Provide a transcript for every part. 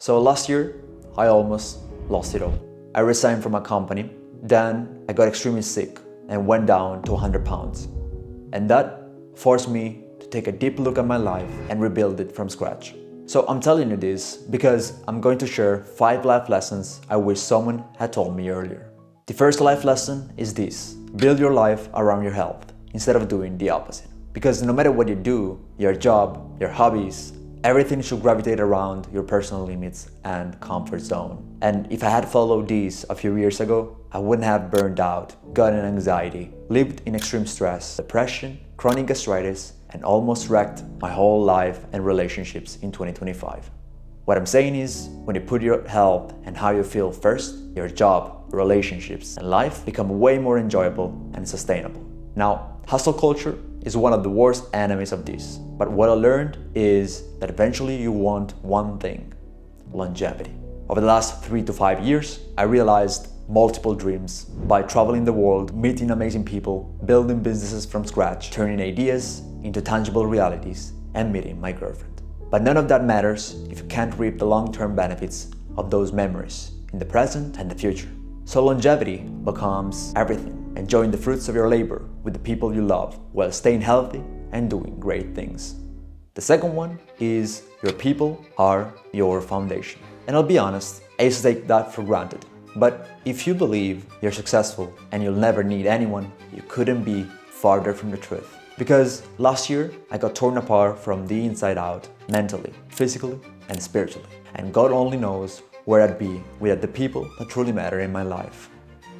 So last year, I almost lost it all. I resigned from a company, then I got extremely sick and went down to 100 pounds. And that forced me to take a deep look at my life and rebuild it from scratch. So I'm telling you this because I'm going to share 5 life lessons I wish someone had told me earlier. The first life lesson is this: build your life around your health instead of doing the opposite. Because no matter what you do, your job, your hobbies, everything should gravitate around your personal limits and comfort zone. And if I had followed these a few years ago, I wouldn't have burned out, gotten anxiety, lived in extreme stress, depression, chronic gastritis, and almost wrecked my whole life and relationships in 2025. What I'm saying is, when you put your health and how you feel first, your job, relationships, and life become way more enjoyable and sustainable. Now, hustle culture is one of the worst enemies of this, but what I learned is that eventually you want one thing: longevity. Over the last 3 to 5 years, I realized multiple dreams by traveling the world, meeting amazing people, building businesses from scratch, turning ideas into tangible realities, and meeting my girlfriend. But none of that matters if you can't reap the long-term benefits of those memories in the present and the future. So longevity becomes everything: enjoying the fruits of your labor with the people you love while staying healthy and doing great things. The second one is your people are your foundation. And I'll be honest, I used to take that for granted. But if you believe you're successful and you'll never need anyone, you couldn't be farther from the truth. Because last year, I got torn apart from the inside out, mentally, physically, and spiritually. And God only knows where I'd be without the people that truly matter in my life.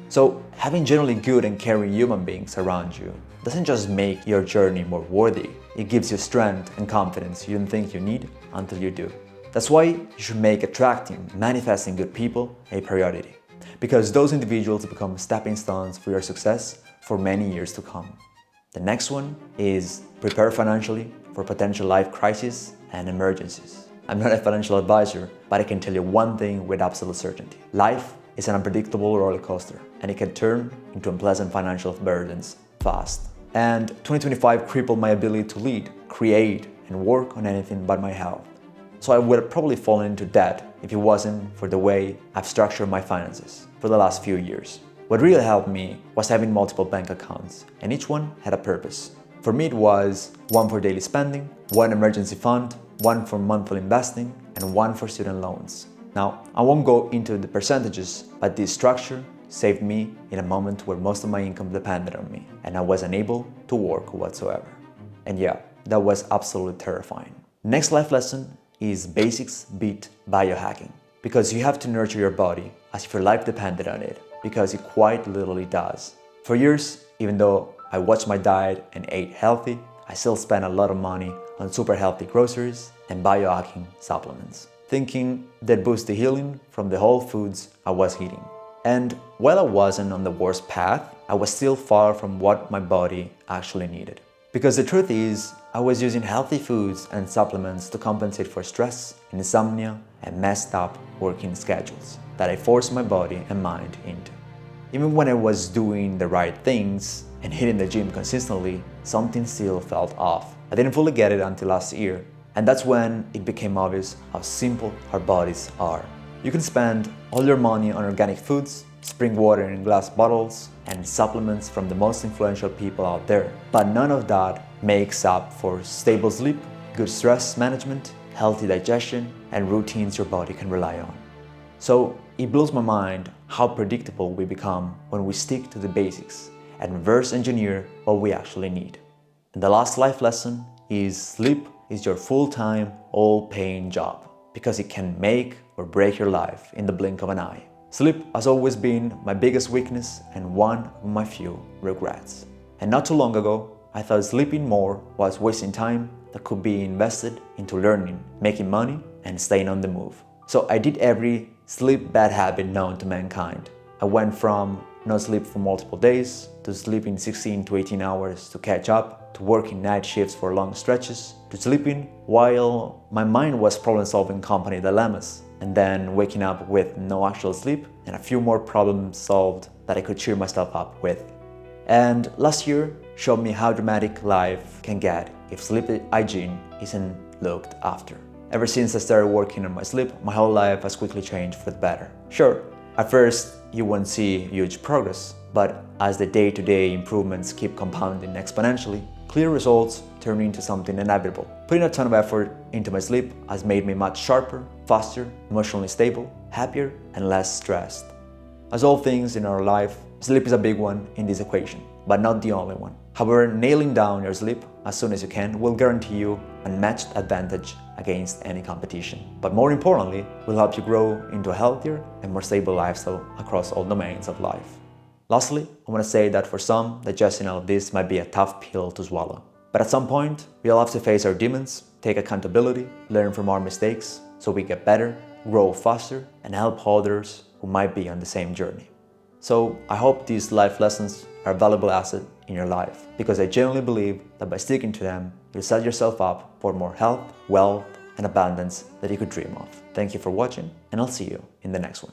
So having generally good and caring human beings around you doesn't just make your journey more worthy, it gives you strength and confidence you didn't think you need until you do. That's why you should make attracting, manifesting good people a priority, because those individuals become stepping stones for your success for many years to come. The next one is prepare financially for potential life crises and emergencies. I'm not a financial advisor, but I can tell you one thing with absolute certainty: life is an unpredictable roller coaster, and it can turn into unpleasant financial burdens fast. And 2025 crippled my ability to lead, create, and work on anything but my health. So I would have probably fallen into debt if it wasn't for the way I've structured my finances for the last few years. What really helped me was having multiple bank accounts, and each one had a purpose. For me, it was one for daily spending, one emergency fund, one for monthly investing, and one for student loans. Now, I won't go into the percentages, but this structure saved me in a moment where most of my income depended on me, and I was unable to work whatsoever. And yeah, that was absolutely terrifying. Next life lesson is basics beat biohacking, because you have to nurture your body as if your life depended on it, because it quite literally does. For years, even though I watched my diet and ate healthy, I still spent a lot of money on super healthy groceries and biohacking supplements, thinking they'd boost the healing from the whole foods I was eating. And while I wasn't on the worst path, I was still far from what my body actually needed. Because the truth is, I was using healthy foods and supplements to compensate for stress, insomnia, and messed up working schedules that I forced my body and mind into. Even when I was doing the right things and hitting the gym consistently, something still felt off. I didn't fully get it until last year, and that's when it became obvious how simple our bodies are. You can spend all your money on organic foods, spring water in glass bottles, and supplements from the most influential people out there, but none of that makes up for stable sleep, good stress management, healthy digestion, and routines your body can rely on. So it blows my mind how predictable we become when we stick to the basics and reverse engineer what we actually need. And the last life lesson is sleep is your full-time, all-paying job, because it can make or break your life in the blink of an eye. Sleep has always been my biggest weakness and one of my few regrets. And not too long ago, I thought sleeping more was wasting time that could be invested into learning, making money, and staying on the move. So I did every sleep bad habit known to mankind. I went from no sleep for multiple days, to sleeping 16 to 18 hours to catch up, to working night shifts for long stretches, to sleeping while my mind was problem-solving company dilemmas, and then waking up with no actual sleep and a few more problems solved that I could cheer myself up with. And last year showed me how dramatic life can get if sleep hygiene isn't looked after. Ever since I started working on my sleep, my whole life has quickly changed for the better. Sure, at first you won't see huge progress, but as the day-to-day improvements keep compounding exponentially, clear results turn into something inevitable. Putting a ton of effort into my sleep has made me much sharper, faster, emotionally stable, happier, and less stressed. As all things in our life, sleep is a big one in this equation, but not the only one. However, nailing down your sleep as soon as you can will guarantee you unmatched advantage against any competition. But more importantly, will help you grow into a healthier and more stable lifestyle across all domains of life. Lastly, I want to say that for some, digesting all of this might be a tough pill to swallow. But at some point, we all have to face our demons, take accountability, learn from our mistakes, so we get better, grow faster, and help others who might be on the same journey. So I hope these life lessons are a valuable asset in your life, because I genuinely believe that by sticking to them, you'll set yourself up for more health, wealth, and abundance that you could dream of. Thank you for watching, and I'll see you in the next one.